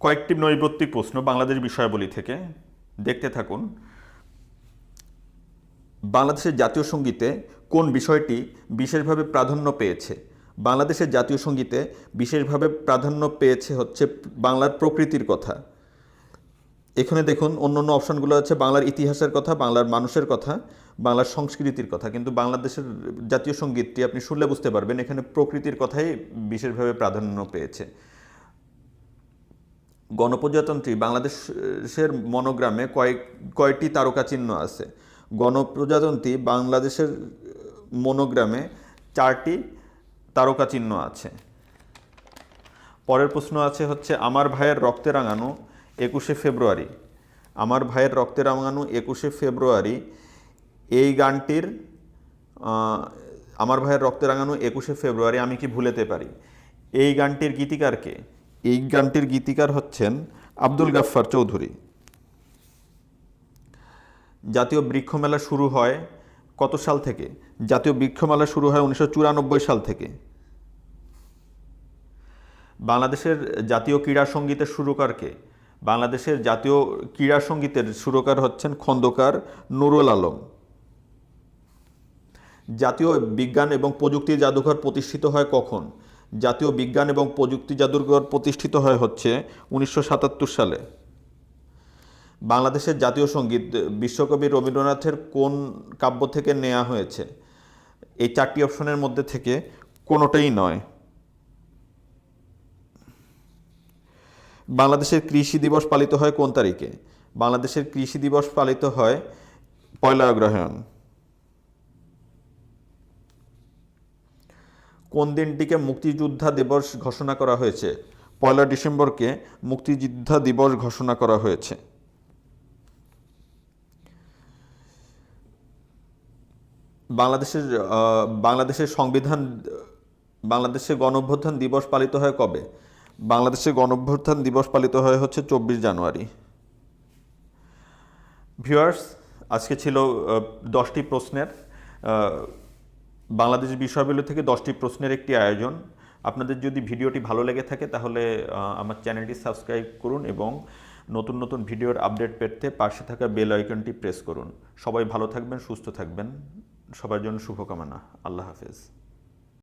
কয়েকটি নৈর্ব্যক্তিক প্রশ্ন বাংলাদেশ বিষয়াবলী থেকে, দেখতে থাকুন। বাংলাদেশের জাতীয় সঙ্গীতে কোন বিষয়টি বিশেষভাবে প্রাধান্য পেয়েছে? বাংলাদেশের জাতীয় সঙ্গীতে বিশেষভাবে প্রাধান্য পেয়েছে হচ্ছে বাংলার প্রকৃতির কথা। এখানে দেখুন অন্য অন্য অপশানগুলো আছে বাংলার ইতিহাসের কথা, বাংলার মানুষের কথা, বাংলার সংস্কৃতির কথা, কিন্তু বাংলাদেশের জাতীয় সঙ্গীতটি আপনি শুনলে বুঝতে পারবেন এখানে প্রকৃতির কথাই বিশেষভাবে প্রাধান্য পেয়েছে। গণপ্রজাতন্ত্রী বাংলাদেশের মনোগ্রামে কয়টি তারকা চিহ্ন আছে? গণপ্রজাতন্ত্রী বাংলাদেশের মনোগ্রামে 4টি তারকা চিহ্ন আছে। পরের প্রশ্ন আছে হচ্ছে আমার ভাইয়ের রক্তে রাঙানো 21শে ফেব্রুয়ারি। আমার ভাইয়ের রক্তে রাঙানো 21শে ফেব্রুয়ারি এই গানটির আমার ভাইয়ের রক্তে রাঙানো 21শে ফেব্রুয়ারি আমি কি ভুলেতে পারি, এই গানটির গীতিকার কে? এই গানটির গীতিকার হচ্ছেন আব্দুল গাফফার চৌধুরী। জাতীয় বৃক্ষমেলা শুরু হয় কত সাল থেকে? জাতীয় বৃক্ষমেলা শুরু হয় 1994 সাল থেকে। বাংলাদেশের জাতীয় ক্রীড়া সঙ্গীতের সুরকার কে? বাংলাদেশের জাতীয় ক্রীড়া সঙ্গীতের সুরকার হচ্ছেন খন্দকার নুরুল আলম। জাতীয় বিজ্ঞান এবং প্রযুক্তি জাদুঘর প্রতিষ্ঠিত হয় কখন? জাতীয় বিজ্ঞান এবং প্রযুক্তি জাদুঘর প্রতিষ্ঠিত হয় হচ্ছে 1977 সালে। বাংলাদেশের জাতীয় সঙ্গীত বিশ্বকবি রবীন্দ্রনাথের কোন কাব্য থেকে নেওয়া হয়েছে? এই 4টি অপশনের মধ্যে থেকে কোনোটাই নয়। বাংলাদেশের কৃষি দিবস পালিত হয় কোন তারিখে? বাংলাদেশের কৃষি দিবস পালিত হয় 1লা অগ্রহায়ণ। কোন দিনটিকে মুক্তিযোদ্ধা দিবস ঘোষণা করা হয়েছে? 1লা ডিসেম্বরকে মুক্তিযোদ্ধা দিবস ঘোষণা করা হয়েছে। বাংলাদেশের সংবিধান বাংলাদেশের গণঅভ্যুত্থান দিবস পালিত হয় কবে? বাংলাদেশের গণঅভ্যুত্থান দিবস পালিত হয় হচ্ছে 24 জানুয়ারি। ভিউয়ার্স, আজকে ছিল 10টি প্রশ্নের বাংলাদেশ বিষয়াবলী থেকে 10টি প্রশ্নের একটি আয়োজন। আপনাদের যদি ভিডিওটি ভালো লেগে থাকে তাহলে আমার চ্যানেলটি সাবস্ক্রাইব করুন এবং নতুন নতুন ভিডিওর আপডেট পেতে পাশে থাকা বেল আইকনটি প্রেস করুন। সবাই ভালো থাকবেন, সুস্থ থাকবেন। সবার জন্য শুভকামনা। আল্লাহ হাফেজ।